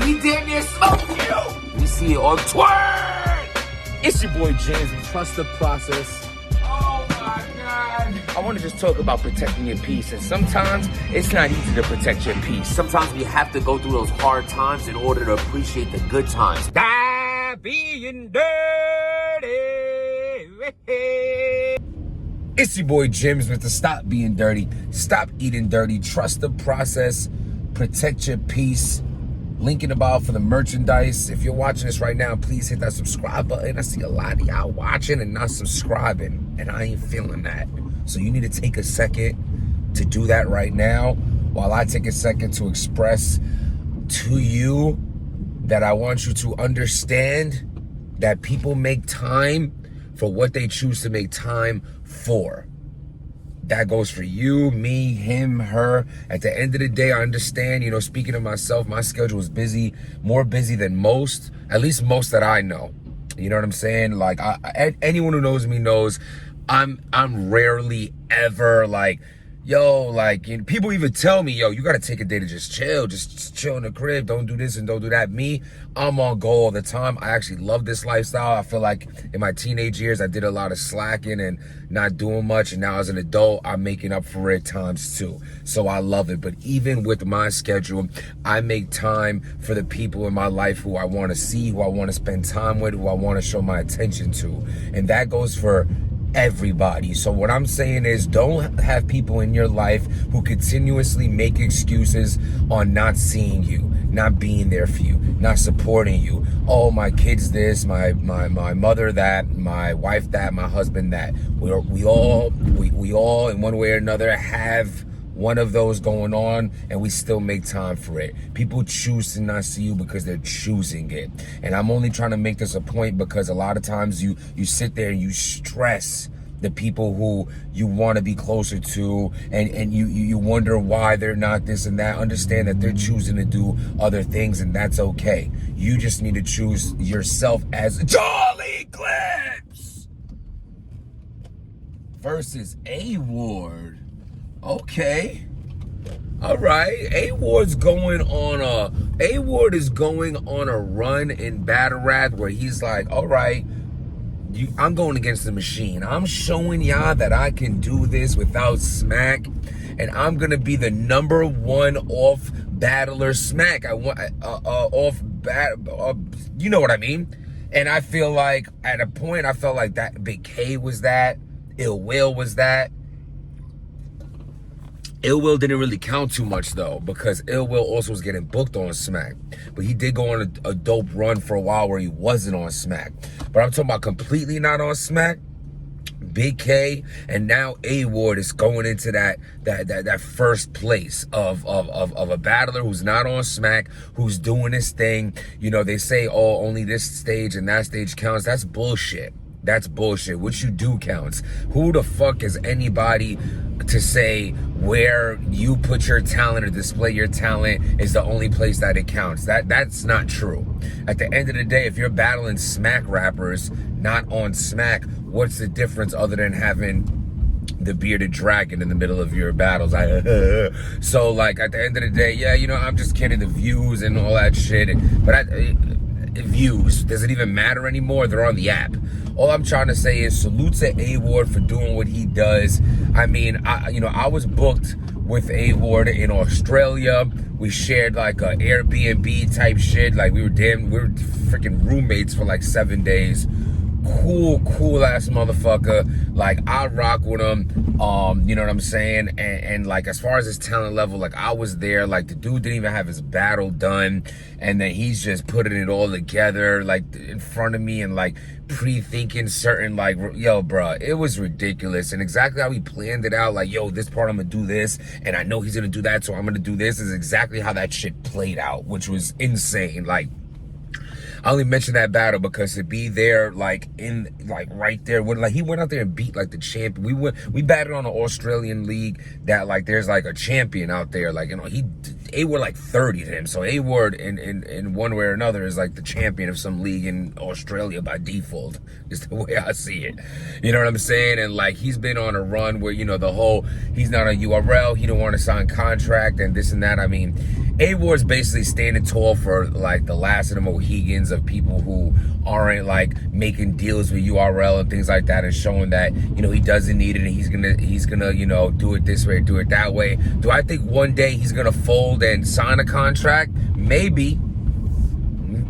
He damn near smoked you. We see it on Twitter. It's your boy James. Trust the process. Oh my God. I want to just talk about protecting your peace. And sometimes it's not easy to protect your peace. Sometimes we have to go through those hard times in order to appreciate the good times. Die being dirty. It's your boy Jims with the Stop Being Dirty, Stop Eating Dirty, Trust the Process, Protect Your Peace. Link in the bio for the merchandise. If you're watching this right now, please hit that subscribe button. I see a lot of y'all watching and not subscribing, and I ain't feeling that. So you need to take a second to do that right now, while I take a second to express to you that I want you to understand that people make time for what they choose to make time for. That goes for you, me, him, her. At the end of the day, I understand, speaking of myself, my schedule is busy, more busy than most, at least most that I know. You know what I'm saying? Like, anyone who knows me knows I'm rarely ever people even tell me, you gotta take a day to just chill in the crib, don't do this and don't do that. Me, I'm on go all the time. I actually love this lifestyle. I feel like in my teenage years, I did a lot of slacking and not doing much, and now as an adult, I'm making up for it times two. So I love it. But even with my schedule, I make time for the people in my life who I want to see, who I want to spend time with, who I want to show my attention to. And that goes for everybody. So what I'm saying is, don't have people in your life who continuously make excuses on not seeing you, not being there for you, not supporting you. Oh, my kids this, my mother that, my wife that, my husband that. We all in one way or another have one of those going on, and we still make time for it. People choose to not see you because they're choosing it. And I'm only trying to make this a point because a lot of times you sit there and you stress the people who you want to be closer to, and you wonder why they're not this and that. Understand that they're choosing to do other things, and that's okay. You just need to choose yourself as Charlie Clips versus A Ward. Okay. All right. A Ward is going on a run in Battle Rap where he's like, all right, I'm going against the machine. I'm showing y'all that I can do this without Smack, and I'm gonna be the #1 off battler Smack. You know what I mean? And I feel like at a point I felt like that Big K was that, Ill Will was that. Ill Will didn't really count too much though, because Ill Will also was getting booked on Smack. But he did go on a dope run for a while where he wasn't on Smack. But I'm talking about completely not on Smack. Big K and now A Ward is going into that first place of a battler who's not on Smack, who's doing his thing. They say, oh, only this stage and that stage counts. That's bullshit. That's bullshit. What you do counts. Who the fuck is anybody to say where you put your talent or display your talent is the only place that it counts? That's not true. At the end of the day, if you're battling Smack rappers not on Smack, what's the difference other than having the bearded dragon in the middle of your battles? So like at the end of the day, yeah, I'm just kidding, the views and all that shit. But views, does it even matter anymore? They're on the app. All I'm trying to say is salute to A Ward for doing what he does. I mean, I was booked with A Ward in Australia. We shared like a Airbnb type shit. Like we were freaking roommates for like 7 days. Cool ass motherfucker. Like I rock with him. You know what I'm saying? And like as far as his talent level, like I was there. Like the dude didn't even have his battle done, and then he's just putting it all together like in front of me and like pre-thinking certain like, yo, bro, it was ridiculous. And exactly how he planned it out, like, yo, this part I'm gonna do this, and I know he's gonna do that, so I'm gonna do this, is exactly how that shit played out, which was insane. Like, I only mentioned that battle because to be there, like in, like right there, when like he went out there and beat like the champion. We battled on an Australian league that like there's like a champion out there, like he A-Ward like 30 to him. So A-Ward in one way or another is like the champion of some league in Australia by default, is the way I see it. You know what I'm saying? And like, he's been on a run where, you know, the whole, he's not a URL, he don't want to sign contract and this and that. I mean, A-Ward's basically standing tall for like the last of the Mohegans of people who aren't like making deals with URL and things like that, and showing that, you know, he doesn't need it and he's gonna, you know, do it this way, do it that way. Do I think one day he's gonna fold and sign a contract? Maybe.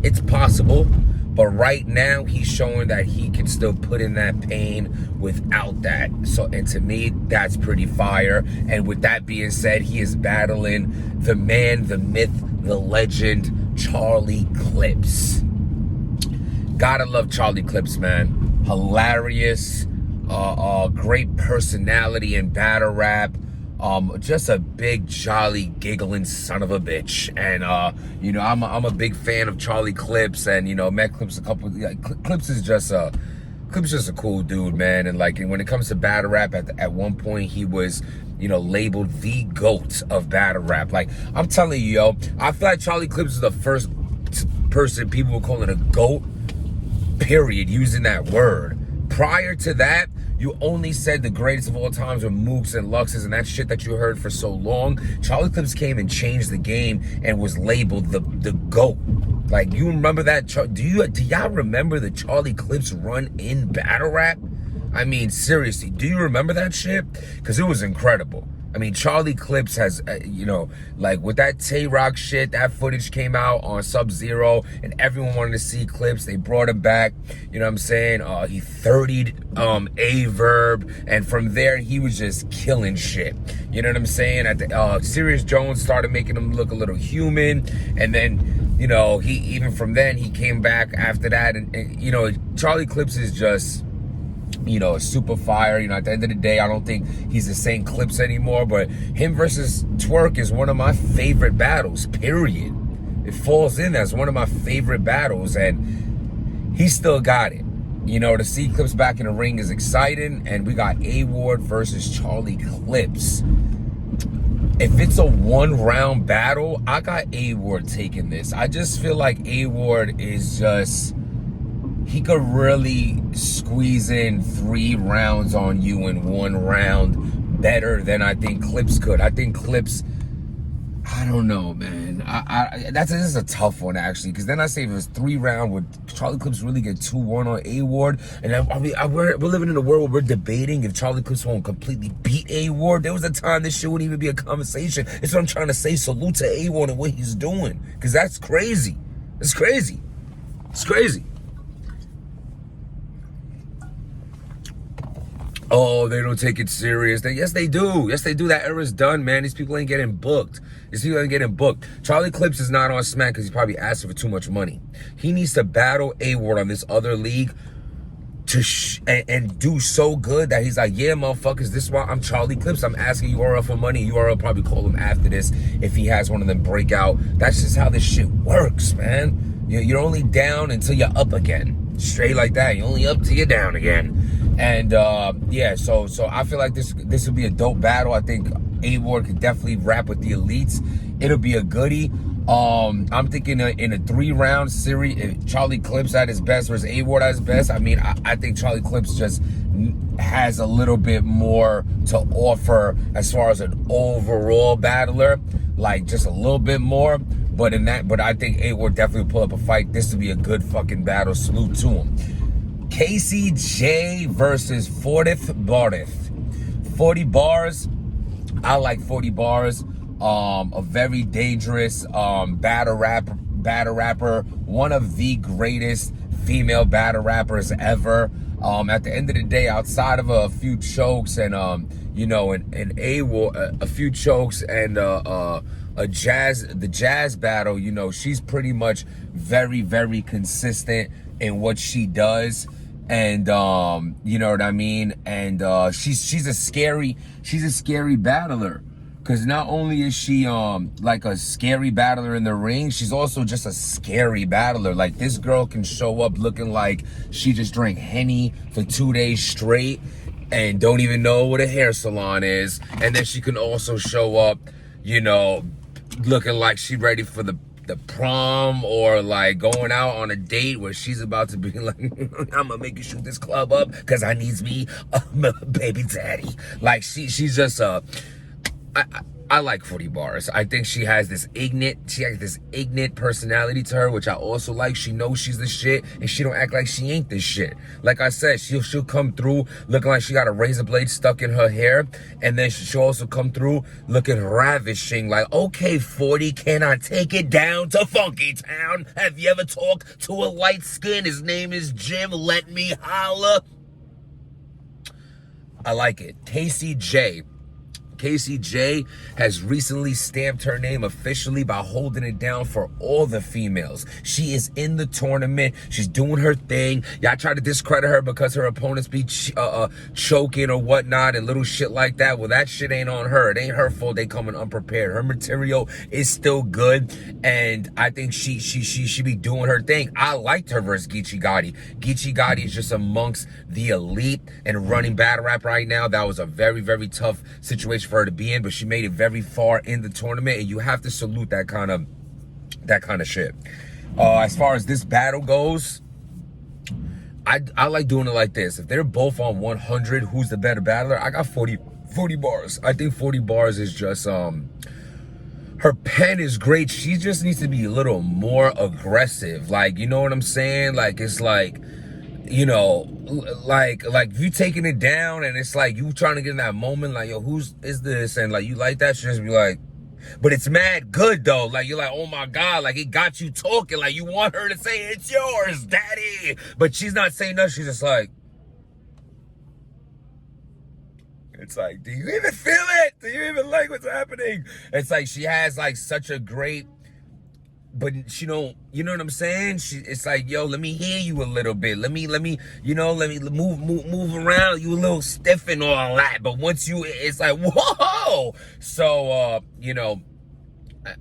It's possible. But right now, he's showing that he can still put in that pain without that. So, and to me, that's pretty fire. And with that being said, he is battling the man, the myth, the legend, Charlie Clips. Gotta love Charlie Clips, man. Hilarious, great personality in battle rap. Just a big, jolly, giggling son of a bitch. And, you know, I'm a big fan of Charlie Clips, and, you know, met Clips a couple, Clips is just a cool dude, man. And like, when it comes to battle rap, at one point he was, you know, labeled the GOAT of battle rap. Like, I'm telling you, yo, I feel like Charlie Clips is the first person people were calling a GOAT, period, using that word. Prior to that, you only said the greatest of all times were Mooks and Luxes and that shit that you heard for so long. Charlie Clips came and changed the game and was labeled the GOAT. Like, you remember that? Do y'all remember the Charlie Clips run in battle rap? I mean, seriously, do you remember that shit? Because it was incredible. I mean, Charlie Clips has, you know, like with that Tay-Rock shit, that footage came out on Sub-Zero and everyone wanted to see Clips. They brought him back, you know what I'm saying? He 30'd A-Verb, and from there, he was just killing shit. You know what I'm saying? At the, Serious Jones started making him look a little human, and then, you know, even from then, he came back after that, and you know, Charlie Clips is just, you know, super fire. You know, at the end of the day, I don't think he's the same Clips anymore, but him versus Twerk is one of my favorite battles, period. It falls in as one of my favorite battles, and he still got it. You know, to see Clips back in the ring is exciting, and we got A-Ward versus Charlie Clips. If it's a one-round battle, I got A-Ward taking this. I just feel like A-Ward is just, he could really squeeze in 3 rounds on you in 1 round better than I think Clips could. I think Clips, I don't know, man. This is a tough one, actually, because then I say if it was 3 round, would Charlie Clips really get 2-1 on A-Ward? And we're living in a world where we're debating if Charlie Clips won't completely beat A-Ward. There was a time this shit wouldn't even be a conversation. That's what I'm trying to say. Salute to A-Ward and what he's doing, because that's crazy. It's crazy. It's crazy. Oh, they don't take it serious. Yes, they do. Yes, they do. That era's done, man. These people ain't getting booked. Charlie Clips is not on Smack because he's probably asking for too much money. He needs to battle A-Ward on this other league and do so good that he's like, yeah, motherfuckers, this is why I'm Charlie Clips. I'm asking URL for money. URL probably call him after this if he has one of them breakout. That's just how this shit works, man. You're only down until you're up again. Straight like that. You're only up till you're down again. And yeah, so I feel like this would be a dope battle. I think A-Ward could definitely rap with the elites. It'll be a goodie. I'm thinking in a 3-round series, if Charlie Clips at his best versus A-Ward at his best, I mean, I think Charlie Clips just has a little bit more to offer as far as an overall battler, like just a little bit more. But I think A-Ward definitely pull up a fight. This would be a good fucking battle. Salute to him. Casey J versus 40th Barth. 40 bars. I like 40 bars. A very dangerous battle rapper. One of the greatest female battle rappers ever. At the end of the day, outside of a few chokes and you know, a few chokes and the jazz battle, you know, she's pretty much very, very consistent in what she does. And you know what I mean? And she's a scary battler, because not only is she like a scary battler in the ring, she's also just a scary battler. Like, this girl can show up looking like she just drank Henny for 2 days straight and don't even know what a hair salon is. And then she can also show up, you know, looking like she ready for the prom, or like going out on a date where she's about to be like, I'm gonna make you shoot this club up because I needs me a baby daddy. Like she's just I like 40 bars. I think she has this ignorant personality to her, which I also like. She knows she's the shit, and she don't act like she ain't this shit. Like I said, she'll come through looking like she got a razor blade stuck in her hair, and then she'll also come through looking ravishing. Like, okay, 40, can I take it down to Funky Town? Have you ever talked to a light skin? His name is Jim. Let me holla. I like it. Casey J has recently stamped her name officially by holding it down for all the females. She is in the tournament. She's doing her thing. Y'all try to discredit her because her opponents be choking or whatnot and little shit like that. Well, that shit ain't on her. It ain't her fault they coming unprepared. Her material is still good, and I think she be doing her thing. I liked her versus Geechee Gotti. Geechee Gotti is just amongst the elite and running battle rap right now. That was a very, very tough situation for her to be in, but she made it very far in the tournament, and you have to salute that kind of shit. As far as this battle goes, I like doing it like this. If they're both on 100, who's the better battler? I got 40 bars. I think 40 bars is just her pen is great. She just needs to be a little more aggressive. Like, you know what I'm saying? Like, it's like, you know, like you taking it down, and it's like you trying to get in that moment, like, yo, who's is this? And like, you like that, she just be like, but it's mad good though. Like, you're like, oh my God, like it got you talking. Like, you want her to say it's yours, daddy, but she's not saying nothing. She's just like, it's like, do you even feel it? Do you even like what's happening? It's like she has like such a great, but she don't, you know what I'm saying? It's like, yo, let me hear you a little bit. Let me, you know, let me move around. You a little stiff and all that. But once you, it's like, whoa. So, you know,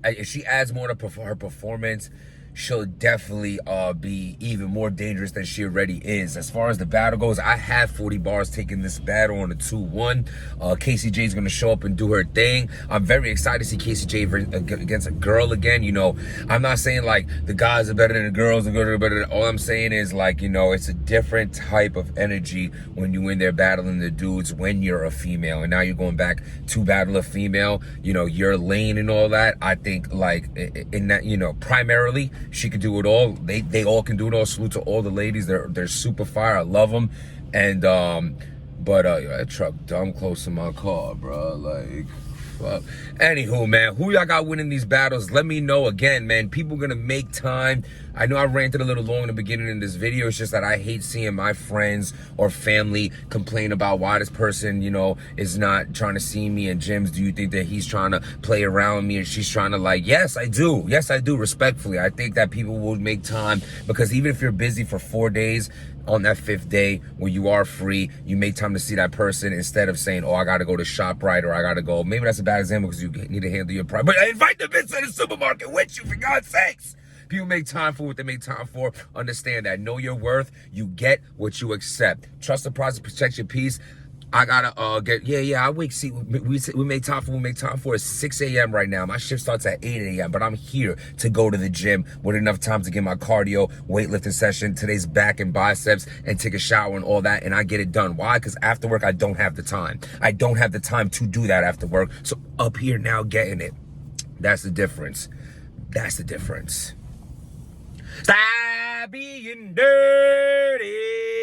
if she adds more to her performance, she'll definitely be even more dangerous than she already is. As far as the battle goes, I have 40 bars taking this battle on a 2-1. Casey J is going to show up and do her thing. I'm very excited to see Casey J against a girl again. You know, I'm not saying like the guys are better than the girls, all I'm saying is, like, you know, it's a different type of energy when you in there battling the dudes when you're a female, and now you're going back to battle a female, you know, your lane and all that. I think, like, in that, you know, primarily she could do it all. They all can do it all. Salute to all the ladies. They're super fire. I love them. And but that truck dumb close to my car, bro. Like, fuck. Anywho, man, who y'all got winning these battles? Let me know. Again, man, people gonna make time. I know I ranted a little long in the beginning of this video. It's just that I hate seeing my friends or family complain about why this person, you know, is not trying to see me. And Jims, do you think that he's trying to play around me, and she's trying to, like, yes, I do. Yes, I do, respectfully. I think that people will make time, because even if you're busy for 4 days, on that 5th day when you are free, you make time to see that person, instead of saying, oh, I gotta go to ShopRite, or I gotta go. Maybe that's a bad example because you need to handle your pride, but invite the bitch to the supermarket with you, for God's sakes. People make time for what they make time for. Understand that. Know your worth. You get what you accept. Trust the process. Protect your peace. I gotta I wake. See, we make time for what we make time for. It's 6 a.m. right now. My shift starts at 8 a.m. But I'm here to go to the gym with enough time to get my cardio, weightlifting session, today's back and biceps, and take a shower and all that, and I get it done. Why? Because after work, I don't have the time. I don't have the time to do that after work. So up here now, getting it. That's the difference. That's the difference. Stop being dirty.